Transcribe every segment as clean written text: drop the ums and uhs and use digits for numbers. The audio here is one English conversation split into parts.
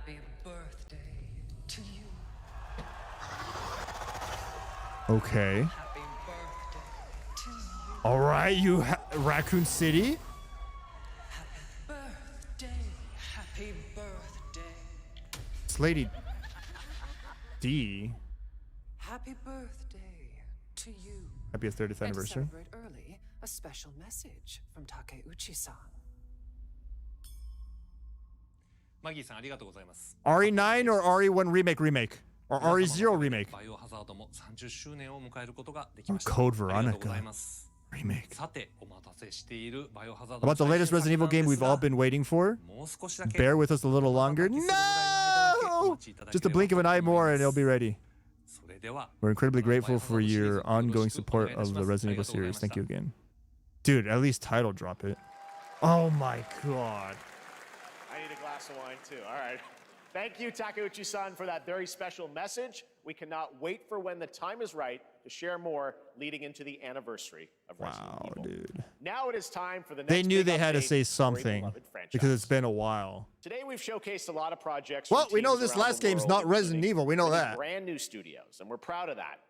Happy birthday to you. Okay. Happy birthday to you. All right, Racoon City. Happy birthday. Happy birthday. This lady D. Happy birthday to you. Happy 30th And to anniversary. celebrate early, a special message from Takeuchi-san. RE9 or RE1 remake? Or RE0 remake? Code Veronica. Remake. About the latest Resident Evil game we've all been waiting for? Bear with us a little longer. No! Just a blink of an eye more and it'll be ready. We're incredibly grateful for your ongoing support of the Resident Evil series. Thank you again. Dude, at least title drop it. Oh my god. I need a glass of wine too. All right. Thank you, Takeuchi-san, for that very special message. We cannot wait for when the time is right to share more leading into the anniversary of Resident Evil. Dude. Now it is time for the next They knew big they had to update say for a something beloved franchise. because it's been a while. Today we've showcased a lot of projects. Well, from we know teams this around last the game's world, not Resident including Evil. We know many that. brand new studios, and we're proud of that.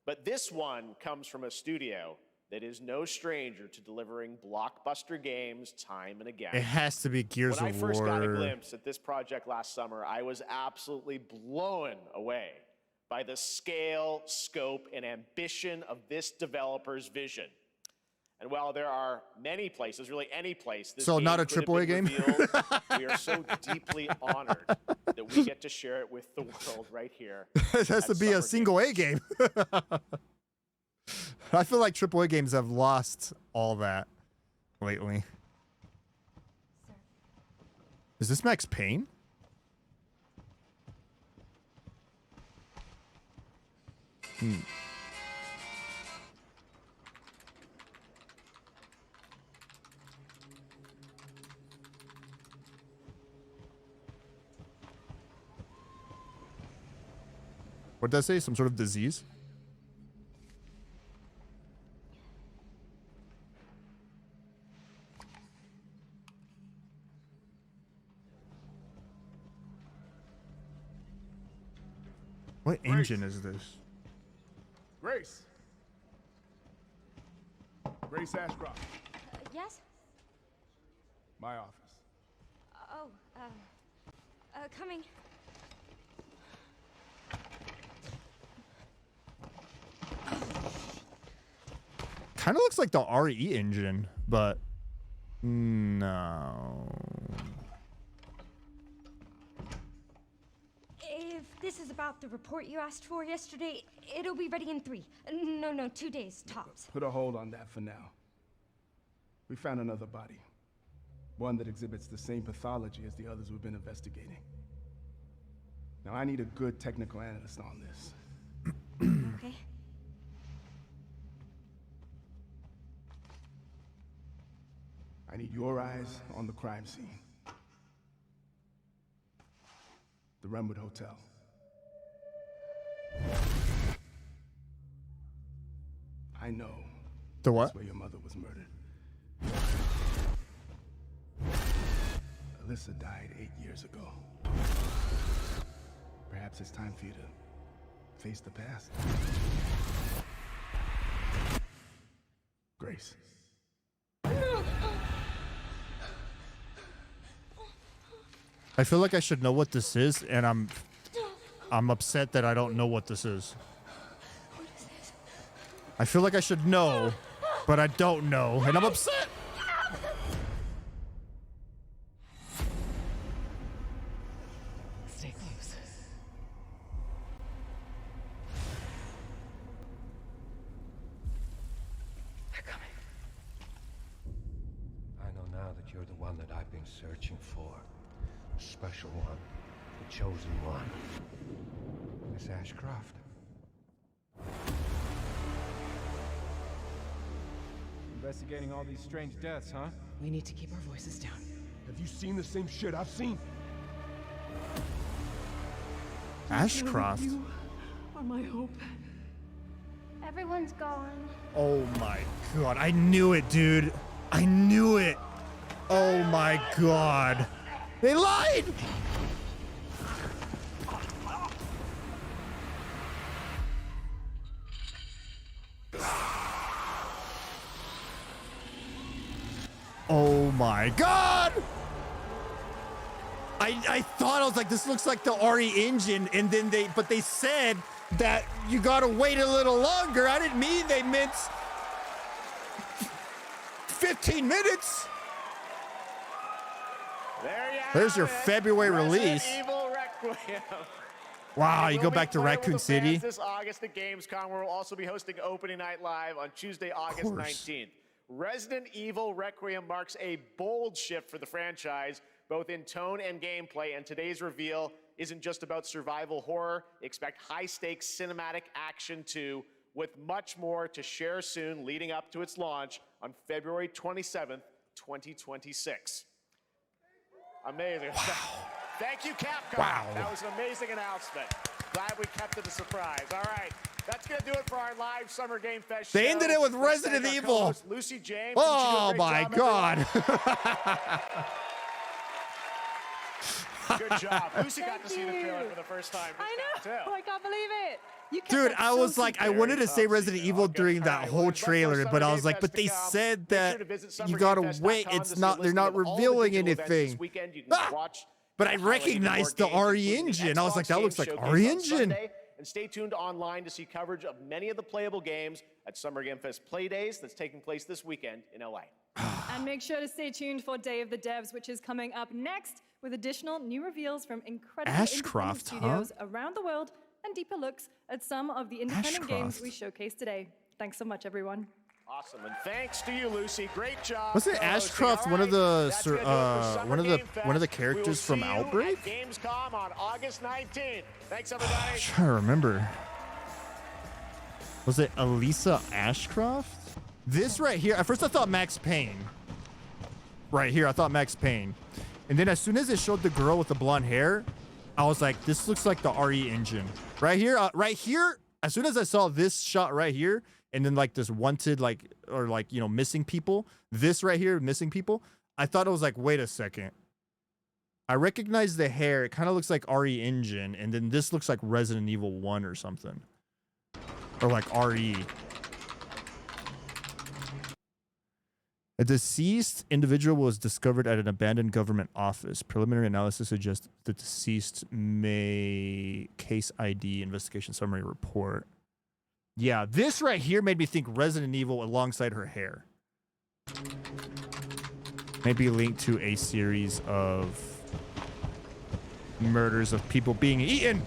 But this one comes from a studio that is no stranger to delivering blockbuster games time and again. It has to be Gears When I of first got a War. glimpse at this project last summer, I was absolutely blown away by the scale, scope, and ambition of this developer's vision. And while there are many places, really any place, this So game not a could have AAA been game? revealed, we are so deeply honored that we get to share it with the world right here. It has to at be a Summer single Games. A game. I feel like AAA games have lost all that lately. Is this Max Payne? What did that say? Some sort of disease? What engine is this? Grace. Grace Ashcroft. Yes? My office. Oh, coming. Kind of looks like the RE engine, but no. If this is about the report you asked for yesterday, it'll be ready in 3. No, 2 days, tops. Put a hold on that for now. We found another body. One that exhibits the same pathology as the others we've been investigating. Now I need a good technical analyst on this. Okay. I need your eyes on the crime scene. The Renwood Hotel. I know The what? that's where your mother was murdered. Alyssa died 8 years ago. Perhaps it's time for you to face the past. Grace. I feel like I should know what this is, and I'm upset that I don't know what this is. I feel like I should know, but I don't know, and I'm upset. Stay close. They're coming. I know now that you're the one that I've been searching for. The special one. The chosen one. Miss Ashcroft. Investigating all these strange deaths, huh? We need to keep our voices down. Have you seen the same shit I've seen? Ashcroft. You are my hope. Everyone's gone. Oh my god. I knew it, dude. I knew it. Oh my god. They lied! Oh my god! I thought, I was like, this looks like the RE engine, and then they said that you gotta wait a little longer. I didn't mean they meant 15 minutes. There's your February release. Evil Requiem. Wow, you go back to Racoon City. This August at Gamescom, where we'll also be hosting Opening Night Live on Tuesday, August 19th. Resident Evil Requiem marks a bold shift for the franchise, both in tone and gameplay, and today's reveal isn't just about survival horror. Expect high-stakes cinematic action too, with much more to share soon leading up to its launch on February 27th, 2026. Amazing. Wow. Thank you, Capcom. Wow. That was an amazing announcement. Glad we kept it a surprise. All right. That's going to do it for our live Summer Game Fest show. They ended it with Resident Evil. Lucy James. Oh my god. Good job. Lucy got to see the trailer for the first time. I know. I can't believe it. Dude, I was like, I wanted to say Resident Evil during that whole trailer, but I was like, but they said that you gotta wait. It's not, they're not revealing anything. But I recognized the RE engine. I was like, that looks like RE engine. And stay tuned online to see coverage of many of the playable games at Summer Game Fest Play Days that's taking place this weekend in LA. And make sure to stay tuned for Day of the Devs, which is coming up next with additional new reveals from incredible independent studios around the world and deeper looks at some of the independent games we showcased today. Thanks so much, everyone. Awesome, and thanks to you, Lucy. Great job. Wasn't Ashcroft one of the characters from Outbreak? Gamescom on August 19th. Thanks, everybody. I'm trying to remember. Was it Elisa Ashcroft? This right here. At first, I thought Max Payne. Right here, I thought Max Payne. And then as soon as it showed the girl with the blonde hair, I was like, this looks like the RE engine. Right here, as soon as I saw this shot right here, and then like this wanted, missing people, this right here, missing people, I thought it was like, wait a second. I recognize the hair. It kind of looks like RE engine, and then this looks like Resident Evil 1 or something. Or like RE. A deceased individual was discovered at an abandoned government office. Preliminary analysis suggests the deceased may case ID investigation summary report. Yeah, this right here made me think Resident Evil alongside her hair. Maybe linked to a series of murders of people being eaten.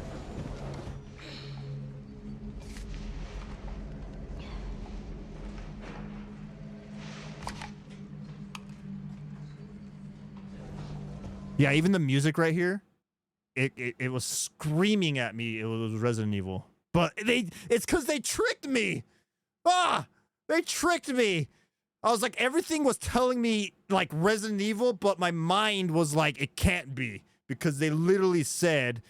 Yeah, even the music right here, it was screaming at me. It was Resident Evil. But it's because they tricked me. They tricked me. I was like, everything was telling me like Resident Evil, but my mind was like, it can't be, because they literally said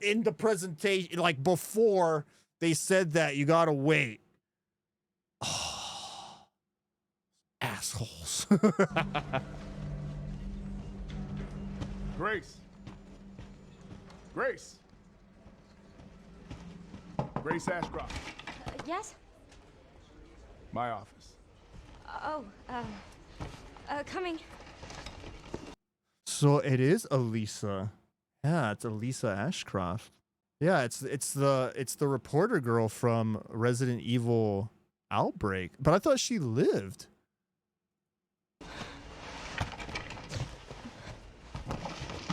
in the presentation, like before, they said that you gotta wait. Oh, assholes. Grace. Grace. Grace Ashcroft. Yes? My office. Coming. So it is Elisa. Yeah, it's Elisa Ashcroft. Yeah, it's the reporter girl from Resident Evil Outbreak. But I thought she lived.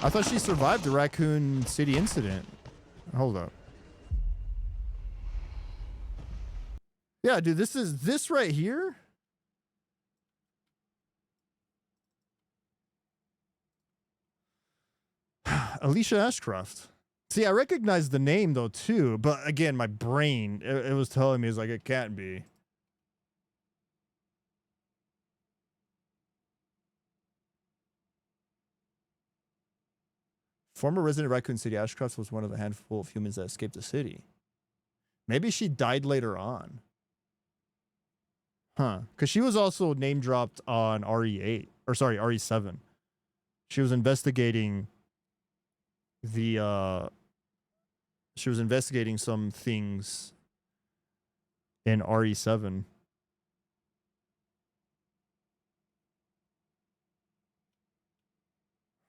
I thought she survived the Racoon City incident. Hold up. Yeah, dude, this right here. Alicia Ashcroft. See, I recognize the name though too, but again, my brain, it was telling me, it's like, it can't be. Former resident of Racoon City, Ashcroft was one of a handful of humans that escaped the city. Maybe she died later on. Huh. Because she was also name dropped on RE8. Or sorry, RE7. She was investigating some things in RE7.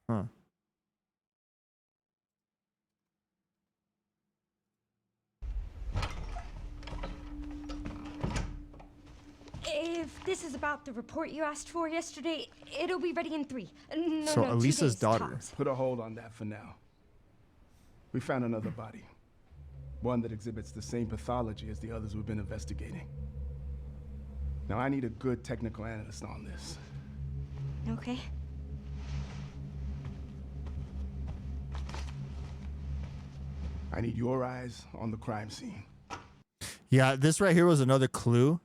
Huh. If this is about the report you asked for yesterday, it'll be ready in 3. No, So no, 2 Elisa's days, daughter. tops. Put a hold on that for now. We found another body. One that exhibits the same pathology as the others we've been investigating. Now, I need a good technical analyst on this. Okay. I need your eyes on the crime scene. Yeah, this right here was another clue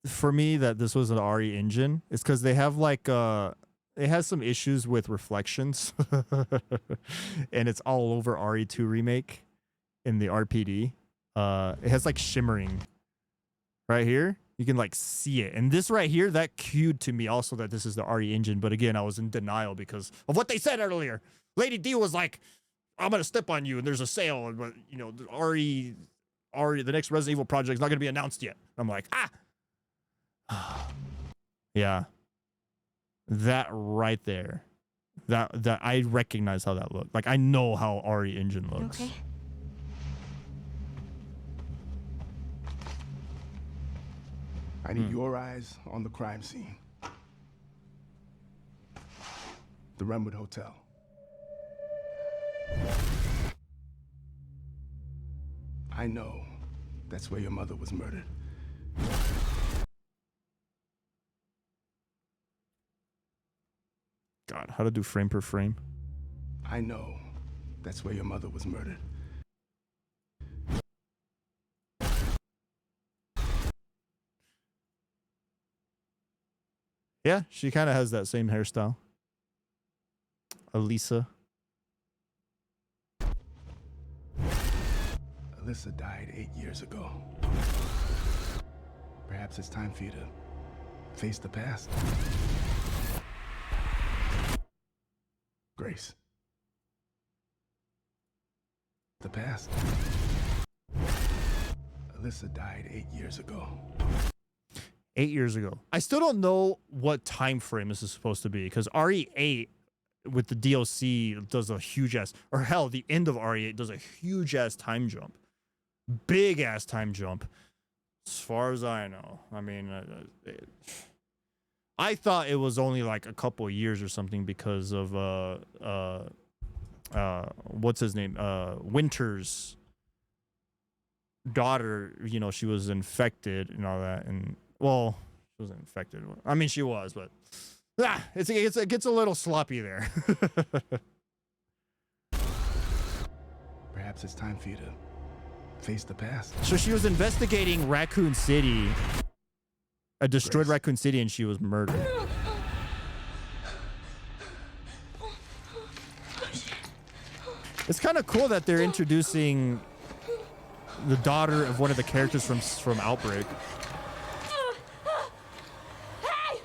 for me that this was an RE engine. It's because they have like it has some issues with reflections, and it's all over RE2 remake in the RPD. It has like shimmering right here. You can like see it, and this right here that cued to me also that this is the RE engine. But again, I was in denial because of what they said earlier. Lady D was like, "I'm gonna step on you," and there's a sale, but you know, the RE, the next Resident Evil project is not gonna be announced yet. I'm like, yeah, that right there, that I recognize how that looked. Like I know how RE engine looks. Okay. I need your eyes on the crime scene. The Renwood Hotel. I know that's where your mother was murdered. God, how to do frame per frame. I know that's where your mother was murdered. Yeah, she kind of has that same hairstyle. Elisa. Alyssa died 8 years ago. Perhaps it's time for you to face the past. Grace. The past. Alyssa died 8 years ago. 8 years ago. I still don't know what time frame this is supposed to be because RE8 with the DLC does a huge ass, or hell, the end of RE8 does a huge ass time jump. Big ass time jump. As far as I know. I mean, I thought it was only like a couple of years or something because of what's his name? Winter's daughter, you know, she was infected and all that, and well, she wasn't infected. I mean, she was, but it gets a little sloppy there. Perhaps it's time for you to face the past. So she was investigating Racoon City, a destroyed Grace. Racoon City, and she was murdered. It's kind of cool that they're introducing the daughter of one of the characters from Outbreak. Hey!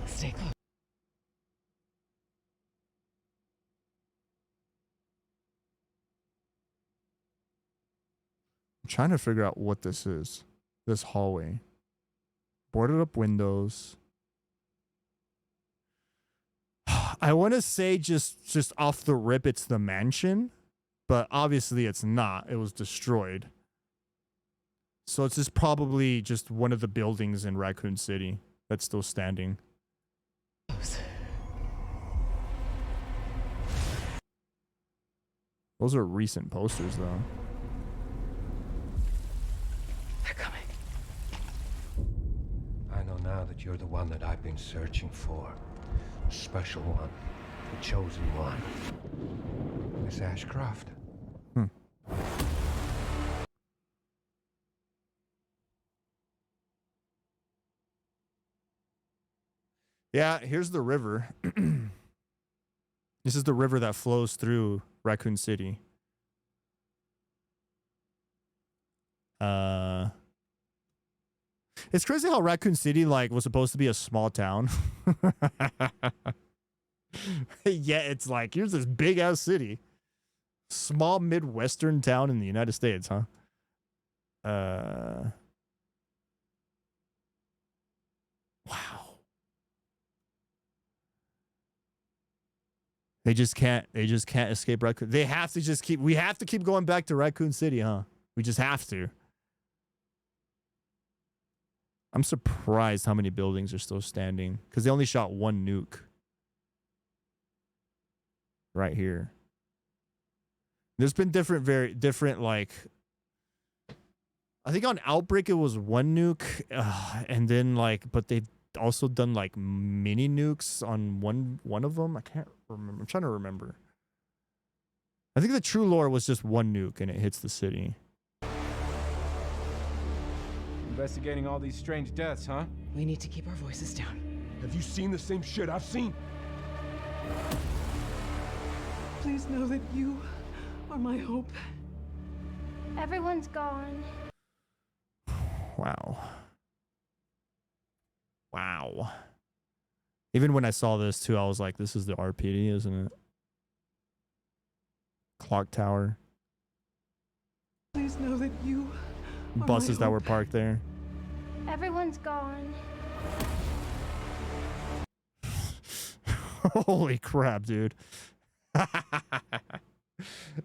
Stay close. I'm trying to figure out what this is. This hallway. Boarded up windows. I want to say just off the rip it's the mansion, but obviously it's not. It was destroyed. So it's just probably just one of the buildings in Racoon City that's still standing. Those are recent posters though. They're coming. I know now that you're the one that I've been searching for. The special one. The chosen one. Miss Ashcroft. Yeah, here's the river. This is the river that flows through Racoon City. It's crazy how Racoon City like was supposed to be a small town. Yeah, it's like here's this big ass city. Small Midwestern town in the United States, huh? Wow. They just can't escape Raccoon. They have to just keep, we have to keep going back to Raccoon City, huh? We just have to. I'm surprised how many buildings are still standing because they only shot one nuke. Right here. There's been different, like, I think on Outbreak it was one nuke, and then like, but they've also done like mini nukes on one of them. I can't remember. I'm trying to remember. I think the true lore was just one nuke and it hits the city. Investigating all these strange deaths, huh? We need to keep our voices down. Have you seen the same shit I've seen? Please know that you are my hope. Everyone's gone. Wow. Wow. Even when I saw this too, I was like, this is the RPD, isn't it? Clock tower. Please know that you are Buses my that were hope. parked there. Everyone's gone. Holy crap, dude.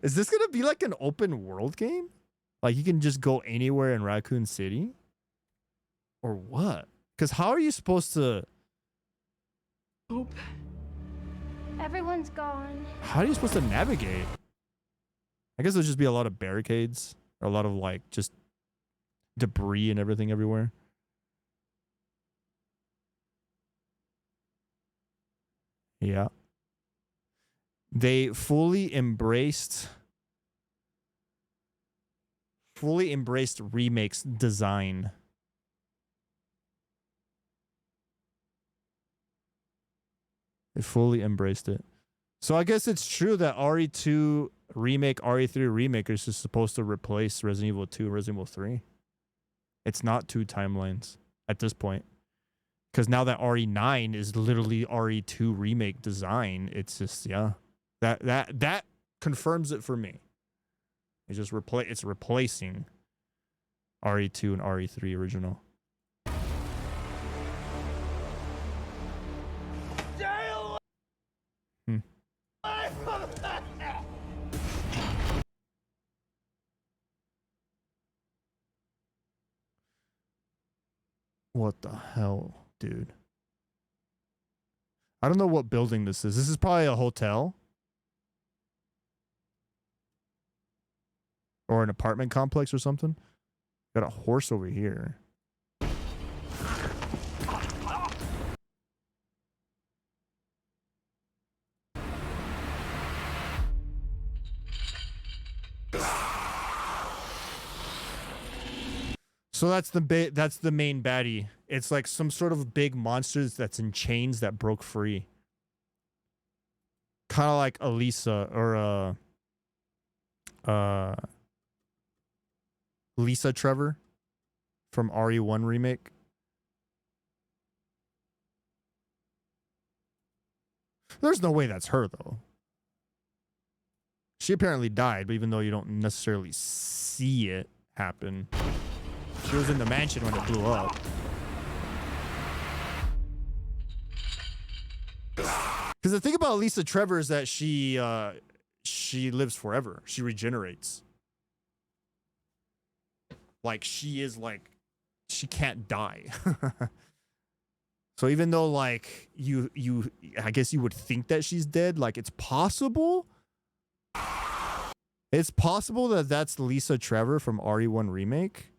Is this gonna be like an open world game? Like you can just go anywhere in Raccoon City? Or what? Because how are you supposed to... Hope. Everyone's gone. How are you supposed to navigate? I guess there'll just be a lot of barricades. Or a lot of like just debris and everything everywhere. Yeah. They fully embraced Remake's design. They fully embraced it. So I guess it's true that RE2 Remake, RE3 Remake is just supposed to replace Resident Evil 2 and Resident Evil 3. It's not two timelines at this point. Because now that RE9 is literally RE2 Remake design, it's just, yeah. That confirms it for me. It's just it's replacing RE2 and RE3 original. What the hell, dude? I don't know what building this is. This is probably a hotel. Or an apartment complex or something. Got a horse over here. So that's the main baddie. It's like some sort of big monster that's in chains that broke free. Kind of like Elisa or Lisa Trevor from RE1 Remake. There's no way that's her though. She apparently died, but even though you don't necessarily see it happen. She was in the mansion when it blew up. Because the thing about Lisa Trevor is that she lives forever. She regenerates. Like she is like, she can't die. So even though like you I guess you would think that she's dead, like it's possible. It's possible that that's Lisa Trevor from RE1 Remake.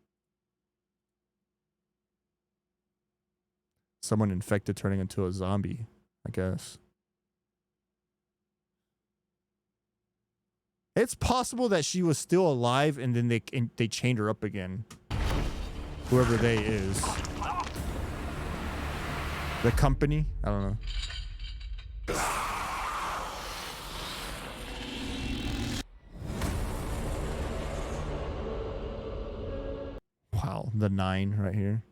Someone infected turning into a zombie, I guess. It's possible that she was still alive and then they chained her up again. Whoever they is. The company? I don't know. Wow, the 9 right here.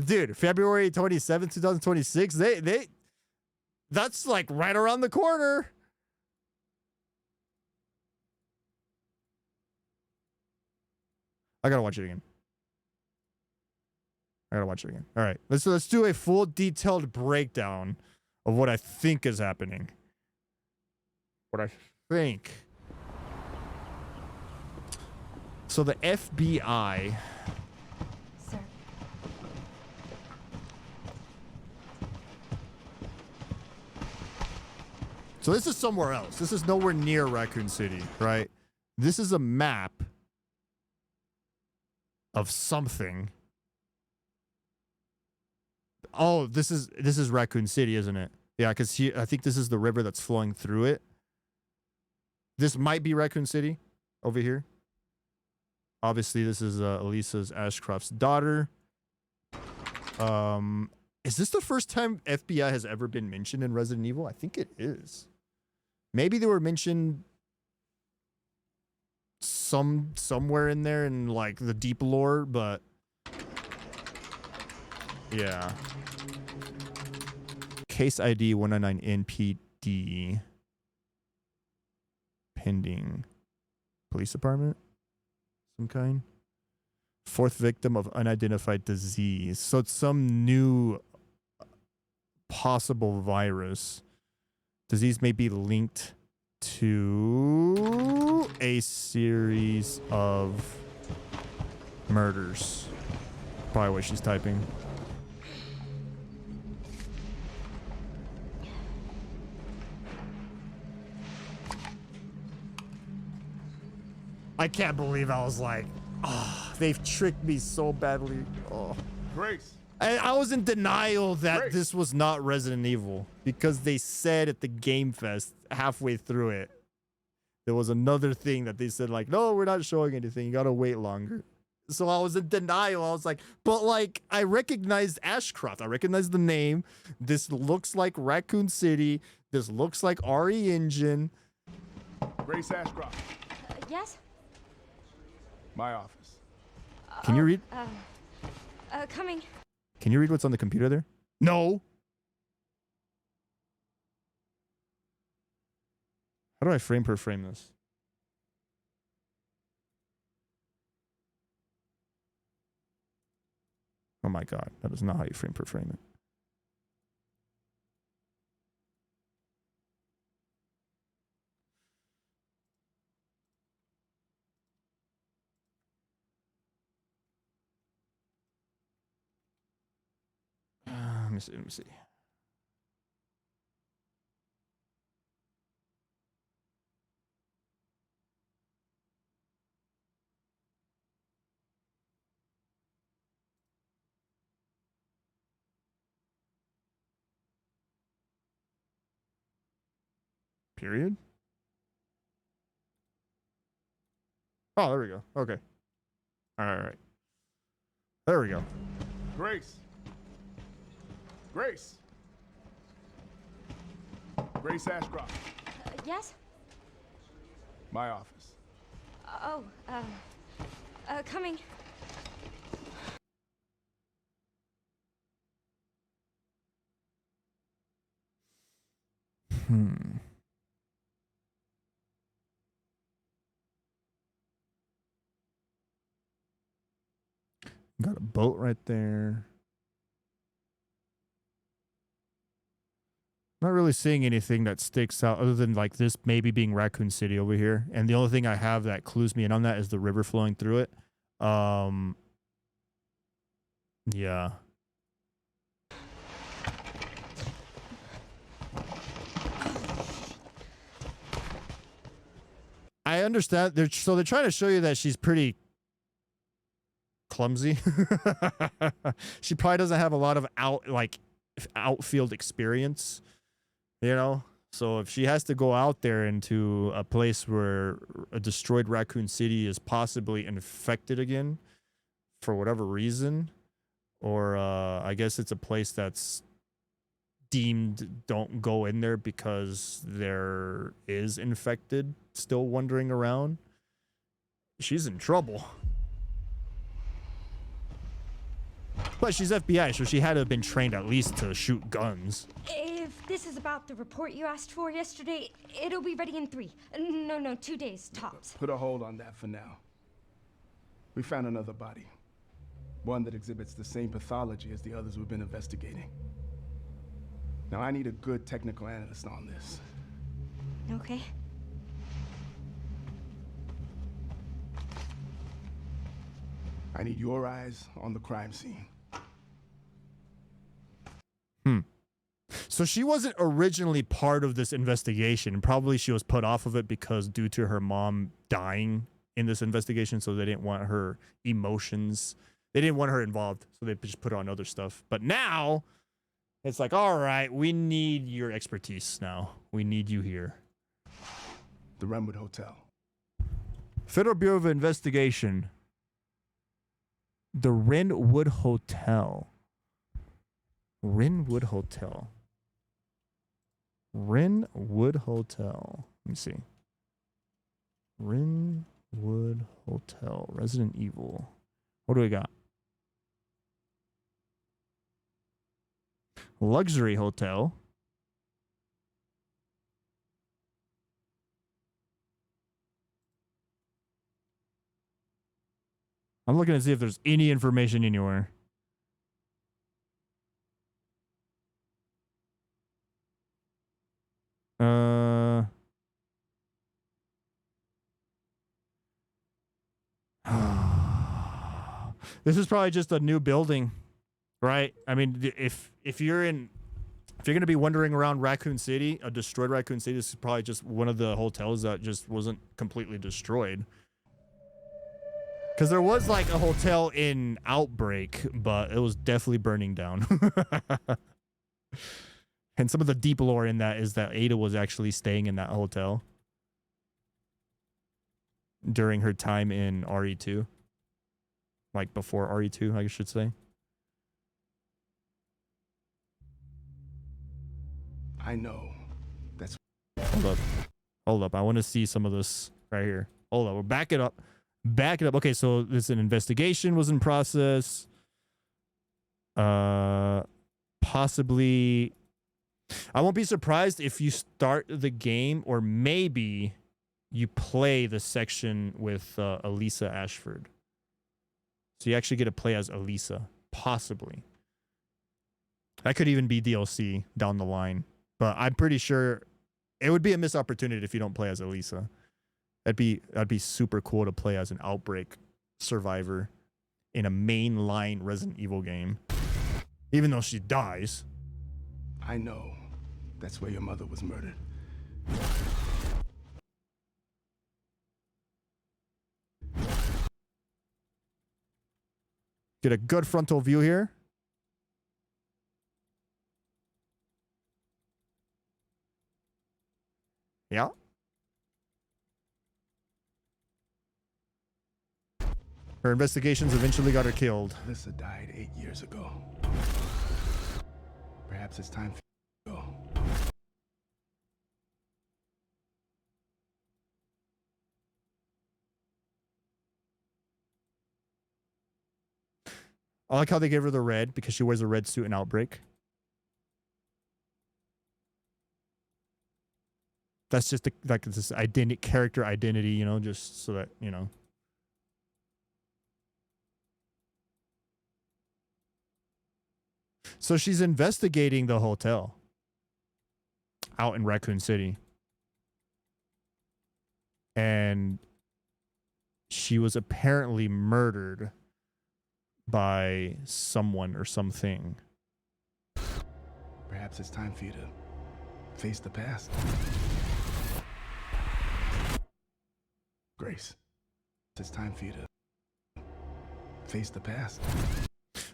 Dude, February 27th, 2026. That's like right around the corner. I gotta watch it again. All right, let's do a full detailed breakdown of what I think is happening. What I think. So the FBI. Sir. So this is somewhere else. This is nowhere near Racoon City, right? This is a map of something. Oh, this is Racoon City, isn't it? Yeah, because I think this is the river that's flowing through it. This might be Racoon City over here. Obviously, this is Elisa's Ashcroft's daughter. Is this the first time FBI has ever been mentioned in Resident Evil? I think it is. Maybe they were mentioned somewhere in there in like the deep lore, but yeah. Case ID 199 NPD. Pending. Police department? Some kind. Fourth victim of unidentified disease. So it's some new possible virus. Disease may be linked to a series of murders. Probably what she's typing. I can't believe I was like, oh, they've tricked me so badly. Oh. Grace. I was in denial that this was not Resident Evil because they said at the Game Fest halfway through it, there was another thing that they said like, no, we're not showing anything. You gotta wait longer. So I was in denial. I was like, but like, I recognized Ashcroft. I recognized the name. This looks like Racoon City. This looks like RE Engine. Grace Ashcroft. Yes? My office. Can you read? Coming. Can you read what's on the computer there? No. How do I frame per frame this? Oh my god, that is not how you frame per frame it. Let me see. Period. Oh, there we go. Okay. All right. There we go. Grace. Grace. Grace Ashcroft. Yes? My office. Coming. Got a boat right there. Not really seeing anything that sticks out other than like this maybe being Racoon City over here. And the only thing I have that clues me in on that is the river flowing through it. Yeah. I understand. They're trying to show you that she's pretty clumsy. She probably doesn't have a lot of outfield experience. You know, so if she has to go out there into a place where a destroyed Racoon City is possibly infected again for whatever reason, or I guess it's a place that's deemed don't go in there because there is infected still wandering around, she's in trouble. But she's FBI, so she had to have been trained at least to shoot guns. If this is about the report you asked for yesterday, it'll be ready in 3. No, 2 days, tops. Put a hold on that for now. We found another body. One that exhibits the same pathology as the others we've been investigating. Now, I need a good technical analyst on this. Okay. I need your eyes on the crime scene. So she wasn't originally part of this investigation. Probably she was put off of it because due to her mom dying in this investigation, so they didn't want her emotions. They didn't want her involved, so they just put her on other stuff. But now, it's like, all right, we need your expertise now. We need you here. The Renwood Hotel. Federal Bureau of Investigation. The Renwood Hotel. Renwood Hotel. Renwood Hotel. Let me see. Renwood Hotel. Resident Evil. What do we got? Luxury Hotel. I'm looking to see if there's any information anywhere. This is probably just a new building, right? I mean, if you're gonna be wandering around Racoon City, a destroyed Racoon City, this is probably just one of the hotels that just wasn't completely destroyed. Because there was like a hotel in Outbreak, but it was definitely burning down. And some of the deep lore in that is that Ada was actually staying in that hotel during her time in RE2. Like before RE2, I should say. I know. That's... Hold up. Hold up. I want to see some of this right here. Hold up. We'll back it up. Back it up. Okay, so this an investigation was in process. Possibly... I won't be surprised if you start the game or maybe you play the section with Elisa Ashford. So you actually get to play as Elisa, possibly. That could even be DLC down the line. But I'm pretty sure it would be a missed opportunity if you don't play as Elisa. That'd be super cool to play as an Outbreak survivor in a mainline Resident Evil game. Even though she dies. I know. That's where your mother was murdered. Get a good frontal view here. Yeah. Her investigations eventually got her killed. Alyssa died 8 years ago. Perhaps it's time for you to go. I like how they gave her the red because she wears a red suit in Outbreak. That's just like this character identity, you know, just so that, you know. So she's investigating the hotel out in Racoon City. And she was apparently murdered by someone or something. Perhaps it's time for you to face the past. Grace, it's time for you to face the past.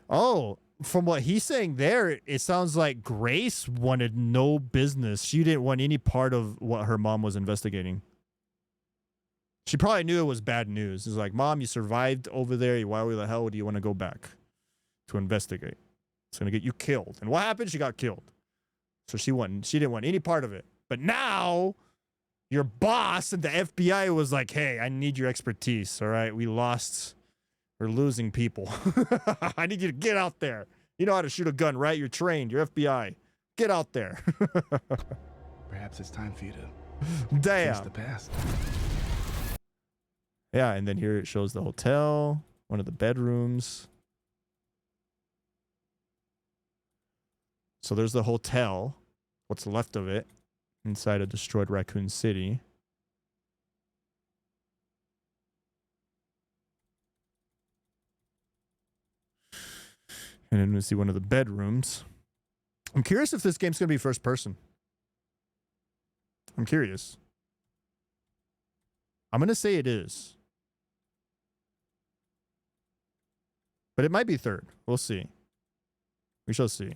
Oh, from what he's saying there, it sounds like Grace wanted no business. She didn't want any part of what her mom was investigating. She probably knew it was bad news. It's like, Mom, you survived over there. Why the hell do you want to go back to investigate? It's going to get you killed. And what happened? She got killed. So she didn't want any part of it. But now your boss and the FBI was like, hey, I need your expertise. All right. We're losing people. I need you to get out there. You know how to shoot a gun, right? You're trained. You're FBI. Get out there. Perhaps it's time for you to Damn. face the past. Yeah, and then here it shows the hotel. one of the bedrooms. So there's the hotel, what's left of it, inside a destroyed Racoon City. And then we see one of the bedrooms. I'm curious if this game's going to be first person. I'm curious. I'm going to say it is. But it might be third. We'll see. We shall see.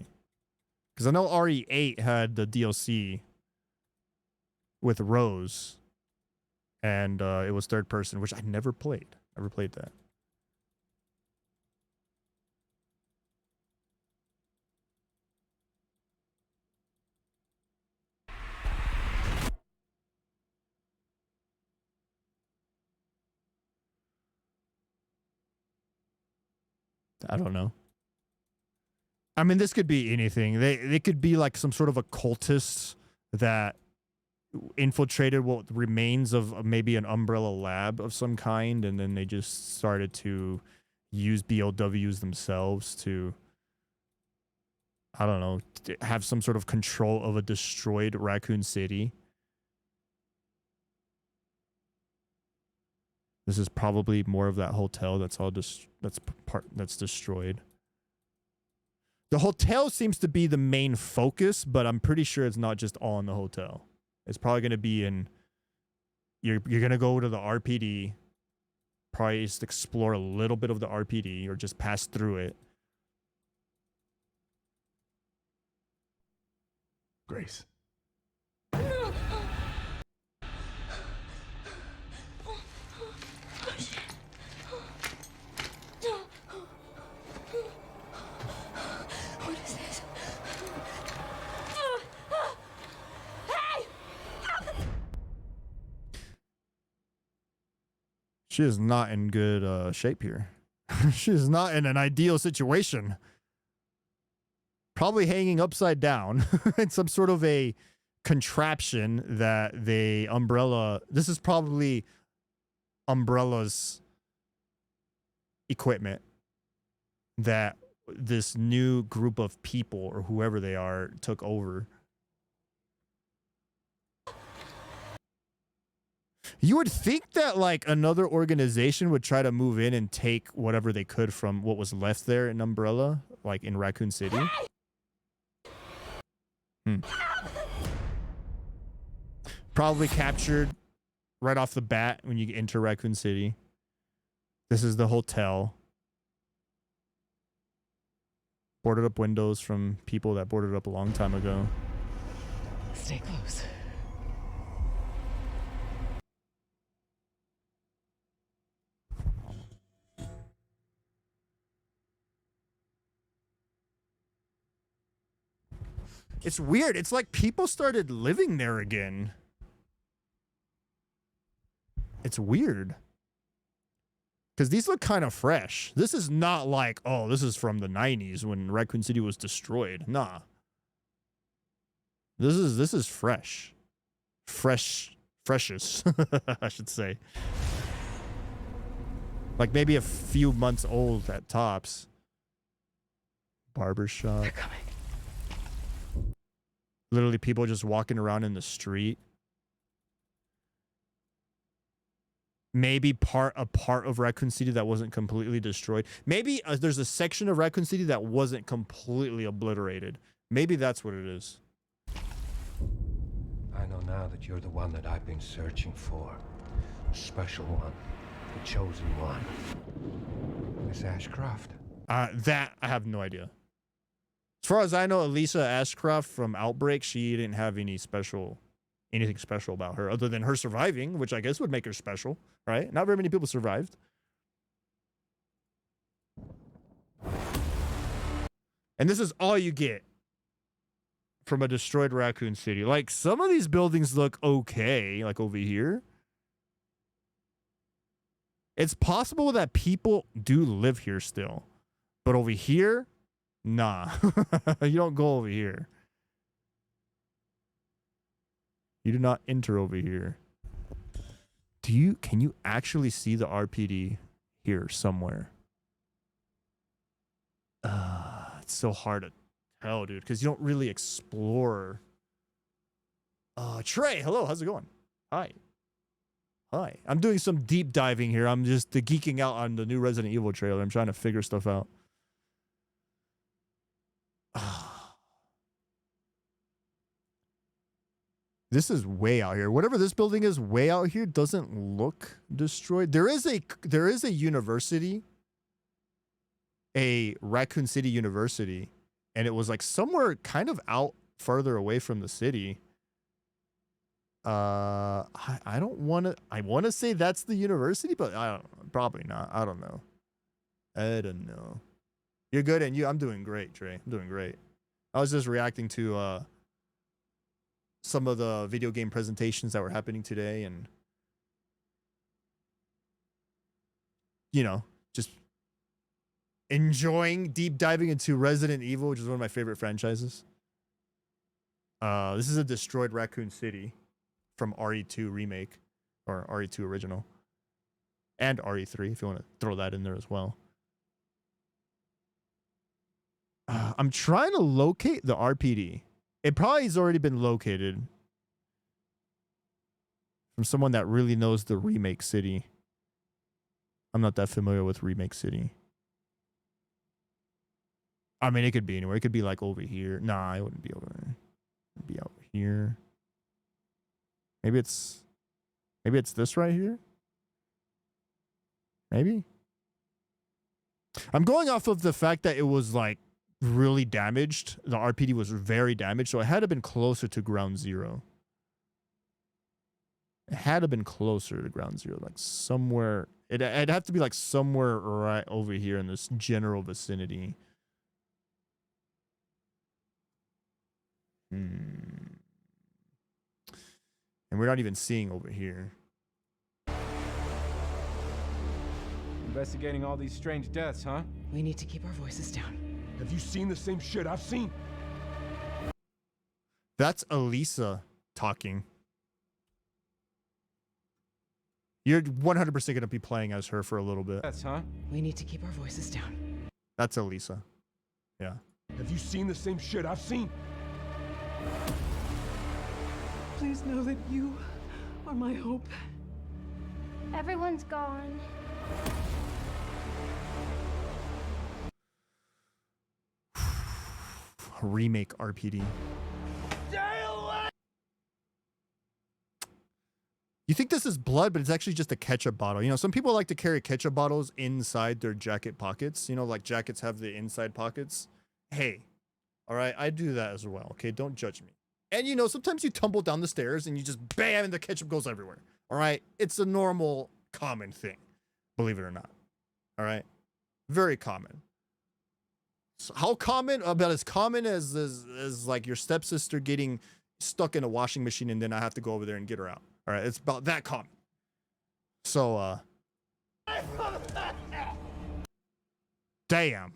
Because I know RE8 had the DLC with Rose. And it was third person, which I never played. Never played that. I don't know. I mean, this could be anything. They could be like some sort of occultists that infiltrated what remains of maybe an Umbrella lab of some kind, and then they just started to use BLWs themselves to, I don't know, have some sort of control of a destroyed Racoon City. This is probably more of that hotel that's all that's destroyed. The hotel seems to be the main focus, but I'm pretty sure it's not just all in the hotel. It's probably going to be in... You're going to go to the RPD, probably just explore a little bit of the RPD, or just pass through it. Grace. She is not in good shape here. She is not in an ideal situation. Probably hanging upside down in some sort of a contraption that Umbrella... This is probably Umbrella's equipment that this new group of people, or whoever they are, took over. You would think that like another organization would try to move in and take whatever they could from what was left there in Umbrella, like in Racoon City. Probably captured right off the bat when you enter Racoon City. This is the hotel. Boarded up windows from people that boarded up a long time ago. Stay close. It's weird. It's like people started living there again. It's weird. Because these look kind of fresh. This is not like, oh, this is from the 90s when Racoon City was destroyed. Nah. This is fresh. Freshest, I should say. Like maybe a few months old at tops. Barbershop. They're coming. Literally people just walking around in the street. Maybe a part of Racoon City that wasn't completely destroyed. Maybe there's a section of Racoon City that wasn't completely obliterated. Maybe that's what it is. I know now that you're the one that I've been searching for. The special one. The chosen one. Miss Ashcroft. That, I have no idea. As far as I know, Elisa Ashcroft from Outbreak, she didn't have anything special about her other than her surviving, which I guess would make her special, right? Not very many people survived. And this is all you get from a destroyed Racoon City. Like, some of these buildings look okay, like over here. It's possible that people do live here still. But over here, nah. You don't go over here. You do not enter over here. Can you actually see the RPD here somewhere? It's so hard to tell, dude, because you don't really explore. Trey, hello, how's it going? Hi. Hi. I'm doing some deep diving here. I'm just geeking out on the new Resident Evil trailer. I'm trying to figure stuff out. This is way out here. Whatever this building is way out here doesn't look destroyed. There is a university, a Racoon City University, and it was like somewhere kind of out further away from the city. I don't want to. I want to say that's the university, but I don't. Probably not. I don't know. I don't know. You're good, and I'm doing great, Trey. I'm doing great. I was just reacting to some of the video game presentations that were happening today, and just enjoying deep diving into Resident Evil, which is one of my favorite franchises. This is a destroyed Racoon City from RE2 Remake, or RE2 Original, and RE3, if you want to throw that in there as well. I'm trying to locate the RPD. It probably has already been located from someone that really knows the Remake City. I'm not that familiar with Remake City. I mean, it could be anywhere. It could be like over here. Nah, it wouldn't be over there. It'd be out here. Maybe it's this right here. Maybe. I'm going off of the fact that it was like really damaged. The RPD was very damaged, so it had to have been closer to ground zero. It had to have been closer to ground zero, like somewhere. It'd have to be like somewhere right over here in this general vicinity. And we're not even seeing over here. Investigating all these strange deaths, huh? We need to keep our voices down. Have you seen the same shit I've seen? That's Elisa talking. You're 100% going to be playing as her for a little bit. Deaths, huh? We need to keep our voices down. That's Elisa. Yeah. Have you seen the same shit I've seen? Please know that you are my hope. Everyone's gone. Remake RPD. You think this is blood, but it's actually just a ketchup bottle. You know, some people like to carry ketchup bottles inside their jacket pockets. You know, like jackets have the inside pockets. Hey, all right, I do that as well. Okay, don't judge me. And you know, sometimes you tumble down the stairs and you just bam, and the ketchup goes everywhere. All right, it's a normal, common thing, believe it or not. All right, very common. So how common? About as common as like your stepsister getting stuck in a washing machine and then I have to go over there and get her out. All right, it's about that common. So, damn.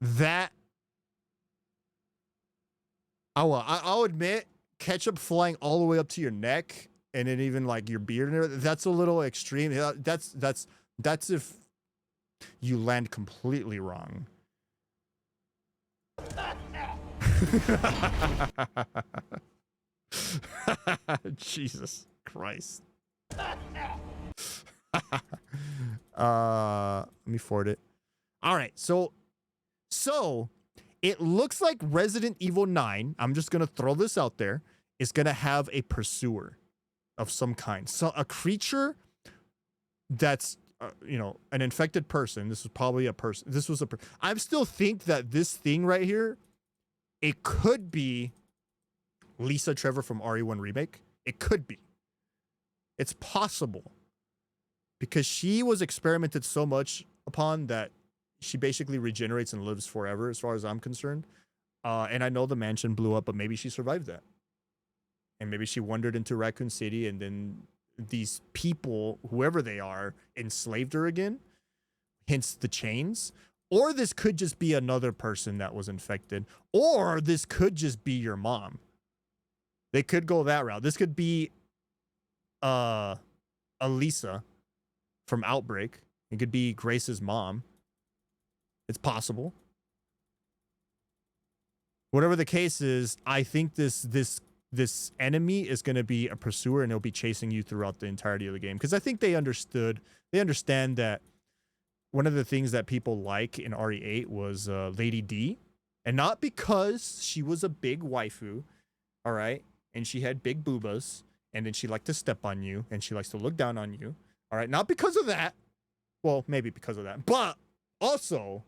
That. I'll admit, ketchup flying all the way up to your neck and then even like your beard and everything, that's a little extreme. That's if you land completely wrong. Jesus Christ. Let me forward it. All right, so it looks like Resident Evil 9, I'm just going to throw this out there, is going to have a pursuer of some kind. So a creature that's, you know, an infected person. This was probably a person. This was I still think that this thing right here, it could be Lisa Trevor from RE1 Remake. It could be. It's possible. Because she was experimented so much upon that she basically regenerates and lives forever, as far as I'm concerned. And I know the mansion blew up, but maybe she survived that. And maybe she wandered into Racoon City, and then these people, whoever they are, enslaved her again. Hence the chains. Or this could just be another person that was infected. Or this could just be your mom. They could go that route. This could be Elisa from Outbreak. It could be Grace's mom. It's possible. Whatever the case is, I think this enemy is going to be a pursuer, and it'll be chasing you throughout the entirety of the game. Because I think they understand that one of the things that people like in RE8 was Lady D. And not because she was a big waifu, all right? And she had big boobas, and then she liked to step on you, and she likes to look down on you, all right? Not because of that. Well, maybe because of that. But also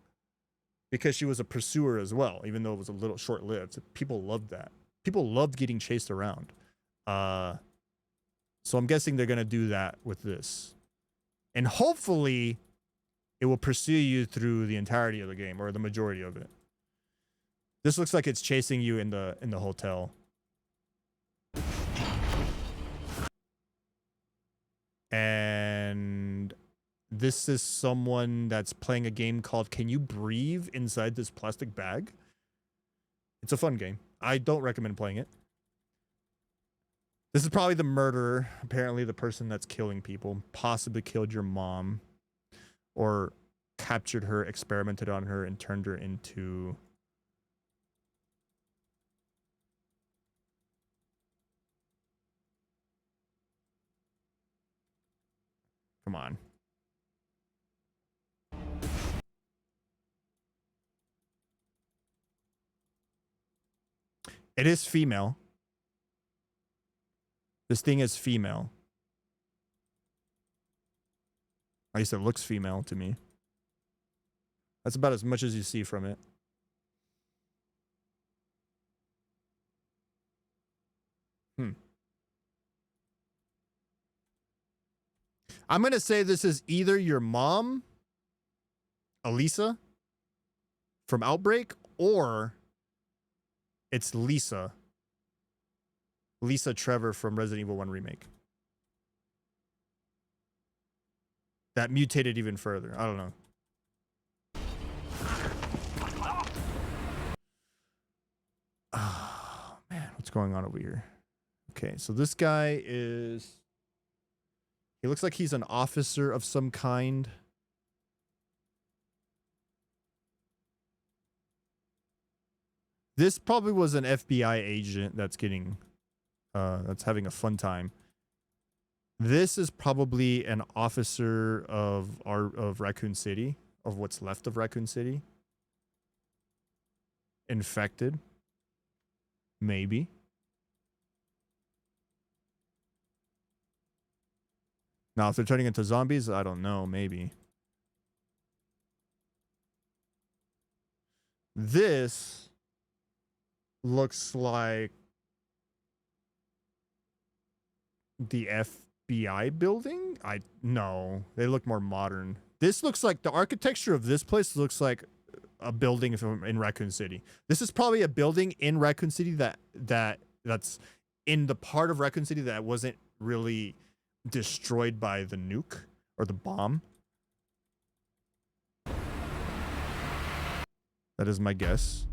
because she was a pursuer as well, even though it was a little short-lived. People loved that. People loved getting chased around. So I'm guessing they're going to do that with this. And hopefully it will pursue you through the entirety of the game, or the majority of it. This looks like it's chasing you in the hotel. And this is someone that's playing a game called Can You Breathe Inside This Plastic Bag? It's a fun game. I don't recommend playing it. This is probably the murderer. Apparently the person that's killing people. Possibly killed your mom. Or captured her, experimented on her, and turned her into... Come on. It is female. This thing is female. At least it looks female to me. That's about as much as you see from it. I'm going to say this is either your mom, Elisa, from Outbreak, or it's Lisa. Lisa Trevor from Resident Evil 1 Remake. That mutated even further. I don't know. Oh, man. What's going on over here? Okay, so this guy is... He looks like he's an officer of some kind. This probably was an FBI agent that's getting... that's having a fun time. This is probably an officer of Racoon City, of what's left of Racoon City. Infected. Maybe. Now, if they're turning into zombies, I don't know. Maybe. This looks like the FBI building? No, they look more modern. This looks like the architecture of this place looks like a building in Racoon City. This is probably a building in Racoon City that's in the part of Racoon City that wasn't really destroyed by the nuke or the bomb. That is my guess.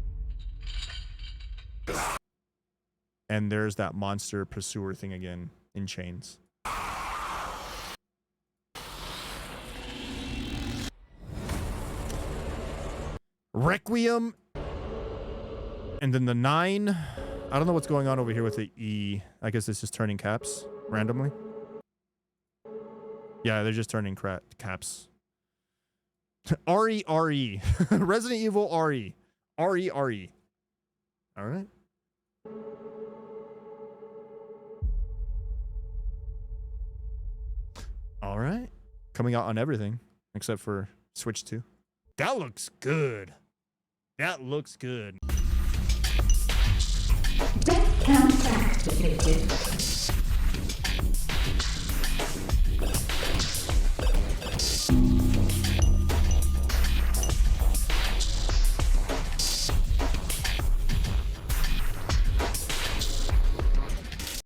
And there's that monster pursuer thing again in chains. Requiem. And then the 9. I don't know what's going on over here with the E. I guess it's just turning caps randomly. Yeah, they're just turning caps. RE. Resident Evil RE. RE. All right. All right. Coming out on everything except for Switch 2. That looks good. That looks good. Death count activated.